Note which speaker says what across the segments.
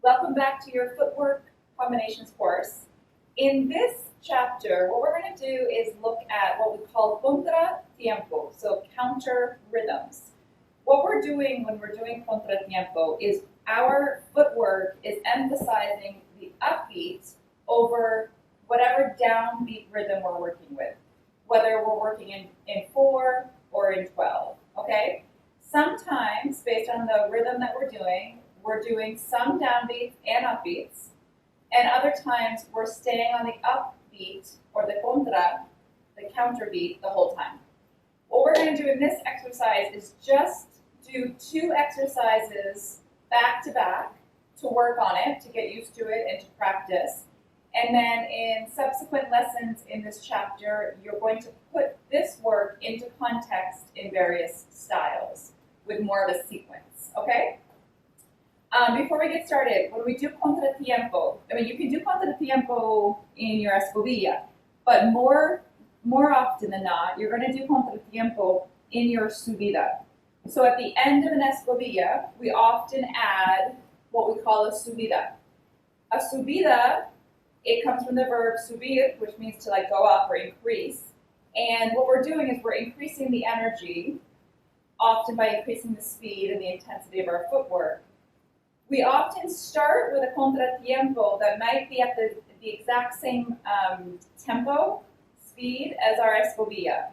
Speaker 1: Welcome back to your Footwork Combinations course. In this chapter, what we're going to do is look at what we call Contra Tiempo, so counter rhythms. What we're doing when we're doing Contra Tiempo is our footwork is emphasizing the upbeat over whatever downbeat rhythm we're working with, whether we're working in 4 or in 12, okay? Sometimes, based on the rhythm that we're doing some downbeats and upbeats, and other times we're staying on the upbeat or the contra, the counter beat, the whole time. What we're going to do in this exercise is just do 2 exercises back to back to work on it, to get used to it and to practice. And then in subsequent lessons in this chapter, you're going to put this work into context in various styles with more of a sequence, okay? Before we get started, when we do contra tiempo, you can do contra tiempo in your escobilla, but more often than not, you're going to do contra tiempo in your subida. So at the end of an escobilla, we often add what we call a subida. A subida, it comes from the verb subir, which means to go up or increase. And what we're doing is we're increasing the energy, often by increasing the speed and the intensity of our footwork. We often start with a contratiempo that might be at the exact same tempo, speed as our escobilla.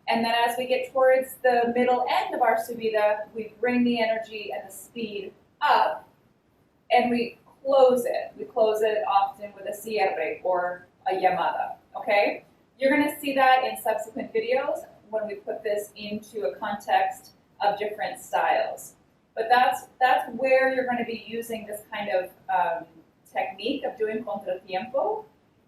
Speaker 1: And then as we get towards the middle end of our subida, we bring the energy and the speed up, and we close it. We close it often with a cierre or a llamada, okay? You're going to see that in subsequent videos when we put this into a context of different styles. But that's where you're going to be using this kind of technique of doing contratiempo.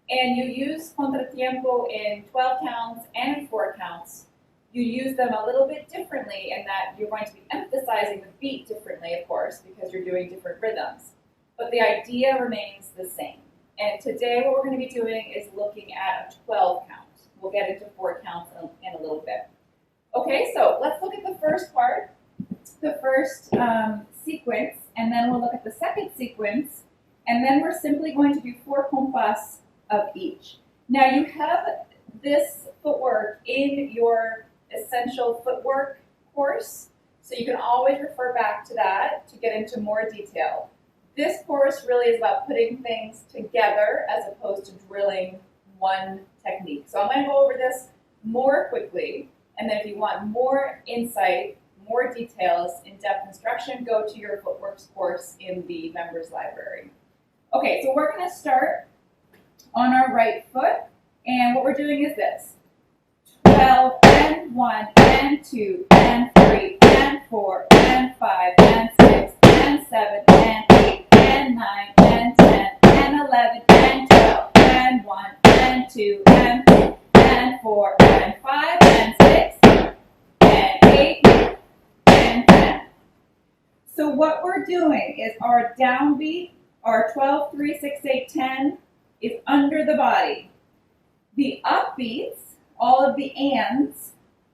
Speaker 1: And you use contratiempo in 12 counts and in 4 counts. You use them a little bit differently in that you're going to be emphasizing the beat differently, of course, because you're doing different rhythms. But the idea remains the same. And today what we're going to be doing is looking at a 12 count. We'll get into 4 counts in a little bit. Okay, so let's look at the first part. The first sequence, and then we'll look at the second sequence, and then we're simply going to do 4 compas of each. Now you have this footwork in your essential footwork course, so you can always refer back to that to get into more detail. This course really is about putting things together as opposed to drilling one technique. So I'm going to go over this more quickly, and then if you want more insight, more details, in-depth instruction, go to your Footworks course in the members library. Okay, so we're going to start on our right foot, and what we're doing is this. 12, and 1, and 2, and 3, and 4, and 5, and 6, and 7, and 8, and 9, and 10, and 11, and 12, and 1, and 2, and 3, and 4, and 5, and 6, and 8, and 10. So what we're doing is our downbeat, our 12, 3, 6, 8, 10 is under the body. The upbeats, all of the ands,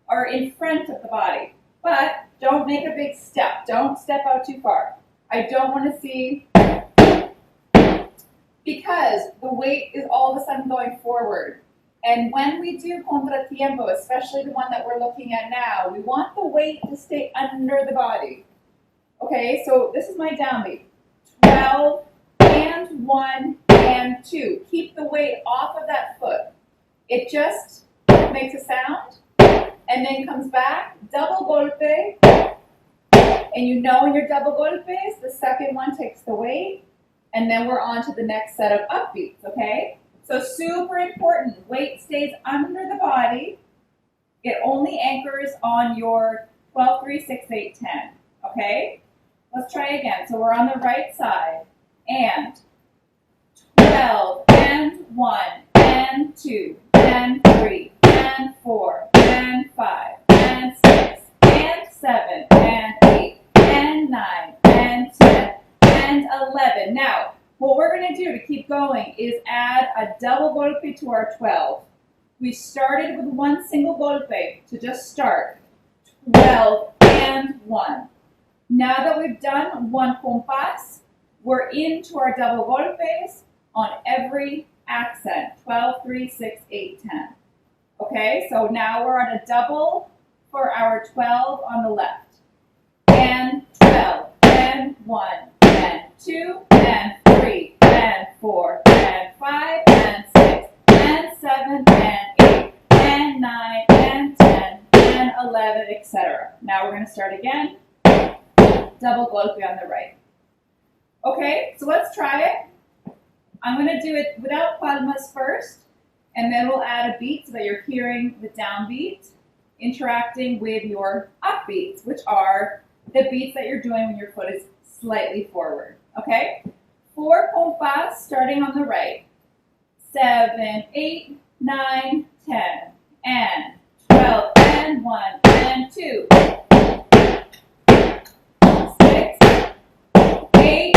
Speaker 1: are in front of the body. But don't make a big step. Don't step out too far. I don't want to see, because the weight is all of a sudden going forward. And when we do contratiempo, especially the one that we're looking at now, we want the weight to stay under the body. Okay, so this is my downbeat. 12, and 1, and 2. Keep the weight off of that foot. It just makes a sound, and then comes back, double golpe, and you know in your double golpes, the second one takes the weight, and then we're on to the next set of upbeats, okay? So super important, weight stays under the body. It only anchors on your 12, 3, 6, 8, 10, okay? Let's try again. So we're on the right side, and 12, and 1, and 2, and 3, and 4, and 5, and 6, and 7, and 8, and 9, and 10, and 11. Now, what we're going to do to keep going is add a double golpe to our 12. We started with one single golpe to just start. 12 and 1. Now that we've done one compás, we're into our double golpes on every accent, 12, 3, 6, 8, 10. Okay, so now we're on a double for our 12 on the left. And 12, and 1, and 2, and 3, and 4, and 5, and 6, and 7, and 8, and 9, and 10, and 11, etc. Now we're going to start again. Double golpe on the right. Okay, so let's try it. I'm going to do it without palmas first, and then we'll add a beat so that you're hearing the downbeat interacting with your upbeats, which are the beats that you're doing when your foot is slightly forward. Okay? 4 compás starting on the right. 7, 8, 9, 10, and 12, and 1, and 2. 6, 8,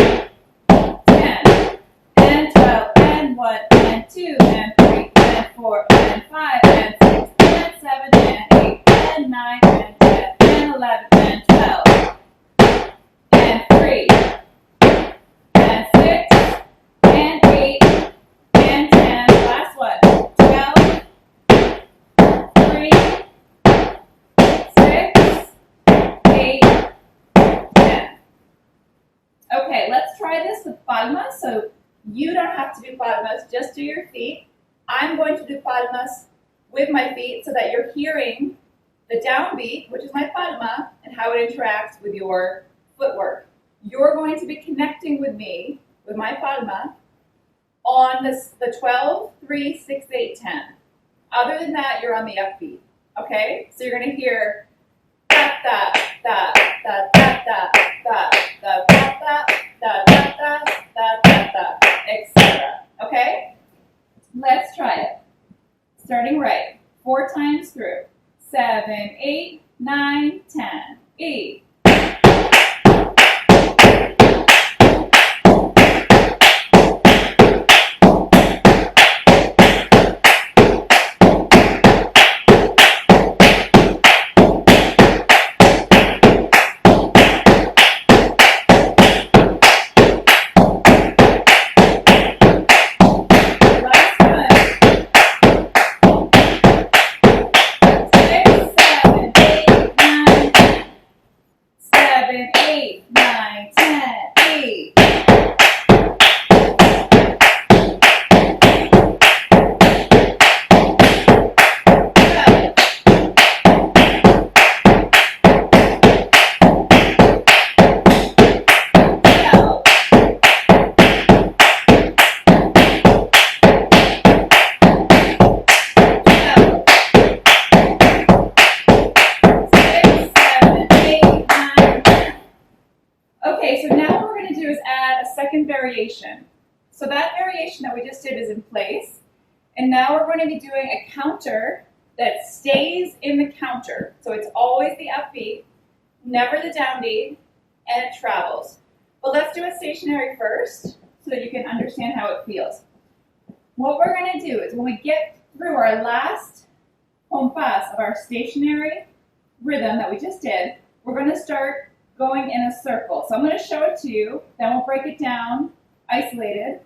Speaker 1: 10, and 12, and 1, and 2, and 3, and 4, and 5, and 6, and 7, and 8, and 9, and 10, and 11, and 12, and 3, and 6, and 8, and 10. Last one. 12, 3, 6, 8, 10. Okay, let's try this with palmas. So you don't have to do palmas, just do your feet. I'm going to do palmas with my feet so that you're hearing the downbeat, which is my palma, and how it interacts with your footwork. You're going to be connecting with me, with my palma, on the 12, 3, 6, 8, 10. Other than that, you're on the upbeat. Okay? So you're going to hear da da da da da da da da da da da da da da da, etc. Okay? Let's try it. Starting right. 4 times through. 7, 8, 9, 10. 8. Variation. So that variation that we just did is in place, and now we're going to be doing a counter that stays in the counter. So it's always the upbeat, never the downbeat, and it travels. But let's do it stationary first so that you can understand how it feels. What we're going to do is when we get through our last compás of our stationary rhythm that we just did, we're going to start going in a circle. So I'm going to show it to you, then we'll break it down, isolated,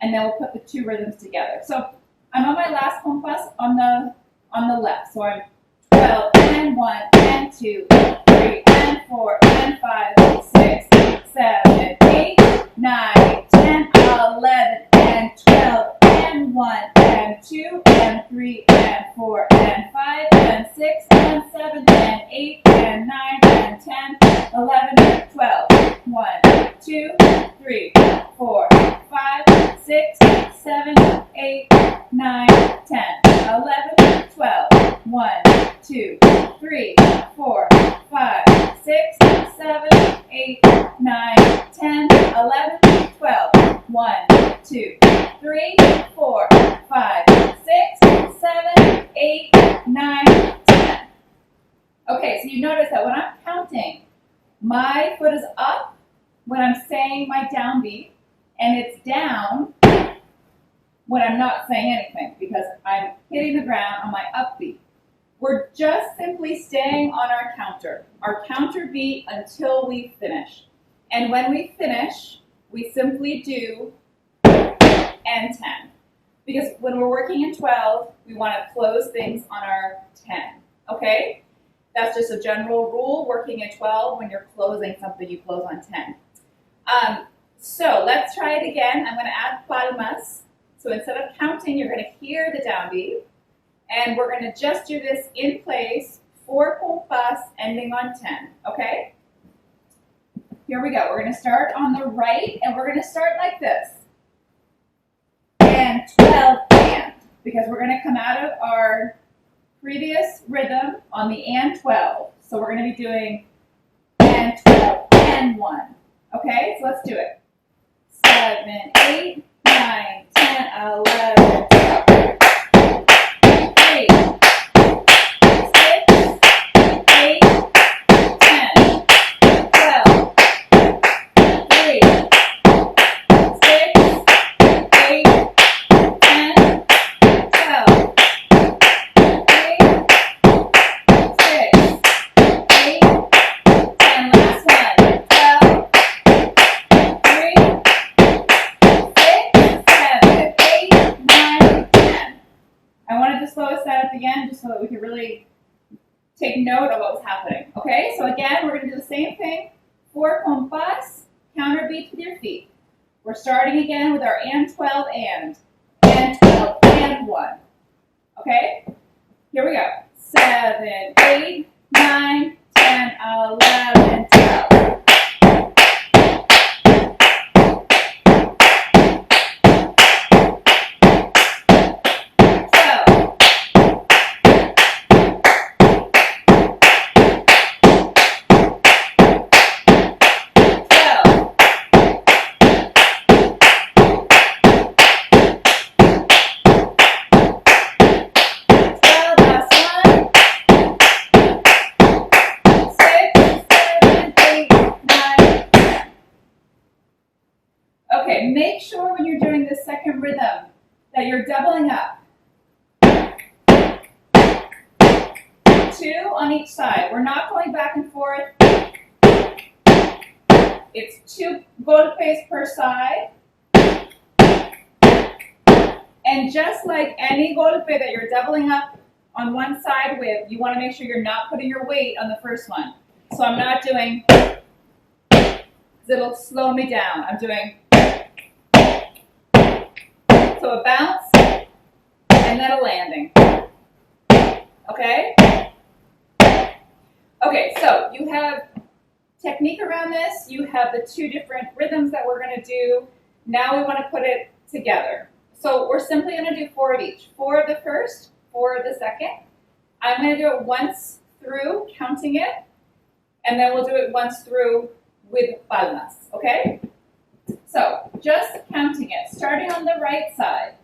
Speaker 1: and then we'll put the 2 rhythms together. So I'm on my last compás on the left. So I'm 12, and 1, and 2, and 3, and 4, and 5, 6, 7, 8, 9, 10, 11, and 12, and 1, and 2, and 3, and 4, and 5, and 6, and 7, and 8, and 9, and 10, 11, and 12. 1, 2, 3, 4, 5, 6, 7, 8, 9, 10, 11, 12. 1, 2, 3, 4, 5, 6, 7, 8, 9, 10, 11, 12. 1, 2, 3, 4, 5, 6, 7, 8, 9, 10. Okay, so you notice that when I'm counting, my foot is up when I'm saying my downbeat, and it's down when I'm not saying anything because I'm hitting the ground on my upbeat. We're just simply staying on our counter beat until we finish. And when we finish, we simply do and 10. Because when we're working in 12, we want to close things on our 10, okay? That's just a general rule, working in 12, when you're closing something, you close on 10. So let's try it again. I'm going to add palmas. So instead of counting, you're going to hear the downbeat. And we're going to just do this in place, 4 compás ending on 10, okay? Here we go. We're going to start on the right, and we're going to start like this. And 12 and, because we're going to come out of our previous rhythm on the and 12. So we're going to be doing and 12 and 1. Okay, so let's do it. 7, 8, 9, 10, 11, 12. 3, 6, 8, 10, 12. 3, 6, 8, 10, 12. 3, 6, 8, and last one. 12. 3, 6, 7, 8, 9, 10. I wanted to slow us down at the end just so that we could really take note of what was happening. Okay, so again, we're going to do the same thing. 4 compás, counter beats with your feet. We're starting again with our and 12 and 12 and 1. Okay, here we go. 7, 8, 9, 10, 11, 12. 12. Okay, make sure when you're doing this second rhythm that you're doubling up. 2 on each side. We're not going back and forth. It's 2 golpes per side. And just like any golpe that you're doubling up on one side with, you want to make sure you're not putting your weight on the first one. So I'm not doing, because it'll slow me down. I'm doing, so a bounce, and then a landing. Okay? Okay, so you have technique around this. You have the 2 different rhythms that we're going to do. Now we want to put it together. So we're simply going to do 4 of each. 4 of the first, 4 of the second. I'm going to do it once through, counting it, and then we'll do it once through with palmas, okay? So just counting it, starting on the right side.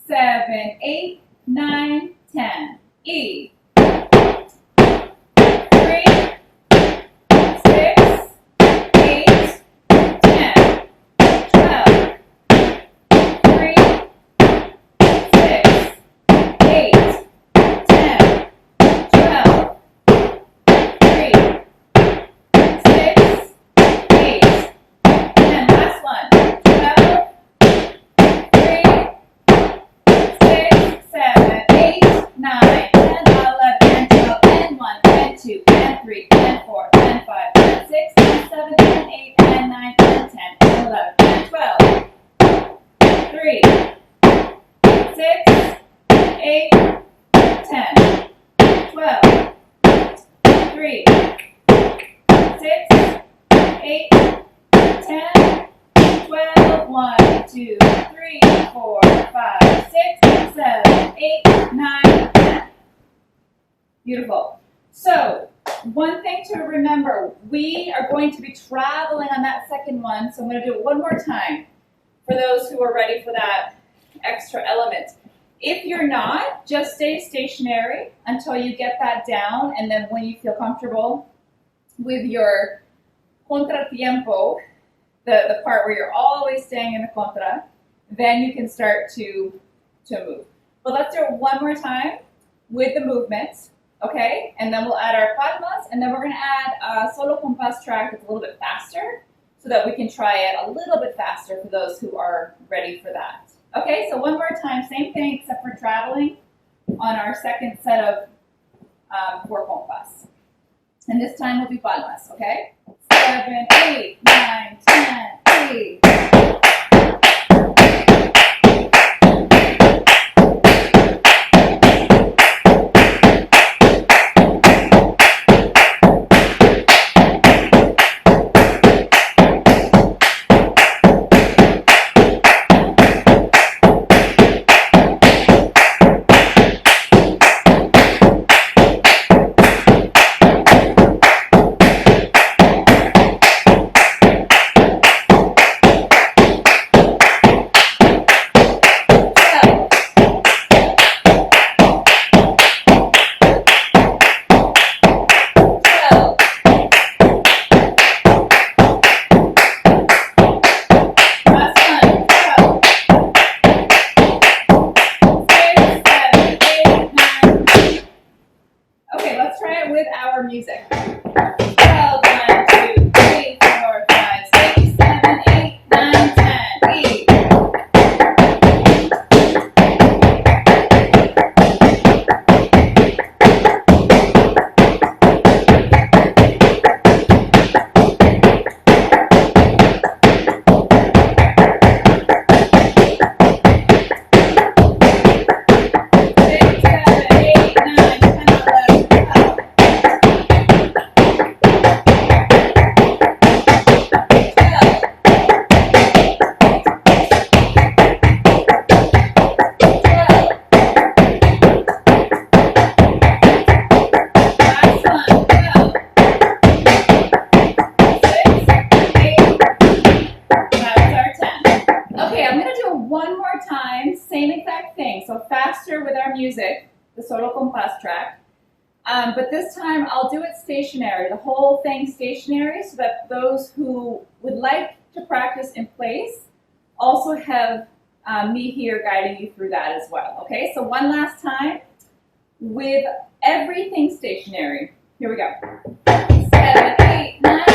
Speaker 1: 7, 8, 9, 10. E. 3, 6, 8, 10, 12. 3, 6, 8, 10, 12. 3, 6, 8, and last one. 12, 3, 6, 7, 8, 9, 10, 11, 12, and 1, and 2, and 3, and 4, and 5, and 6, and 7, and 8, and 9, and 10, and 11, and 12. 3, 6, 8, 10, 12. 3, 6, 8, 10, 12. 1, 2, 3, 4, 5, 6, 7, 8, 9, 10. Beautiful. So, one thing to remember, we are going to be traveling on that second one, so I'm going to do it one more time for those who are ready for that extra element. If you're not, just stay stationary until you get that down, and then when you feel comfortable with your Contra Tiempo, the part where you're always staying in the contra, then you can start to move. But let's do it one more time with the movements, okay? And then we'll add our palmas, and then we're going to add a solo compás track that's a little bit faster, so so that we can try it a little bit faster for those who are ready for that. Okay, so one more time, same thing except for traveling on our second set of 4 compas. And this time we'll do palmas, okay? 7, 8, 9, 10, 8. Music. 12, 1, 2, 3, 4, 5, 6, 7, 8, 9, 10, 8. So faster with our music, the solo compás track. But this time I'll do it stationary, the whole thing stationary, so that those who would like to practice in place also have me here guiding you through that as well. Okay, so one last time with everything stationary. Here we go. 7, 8, 9.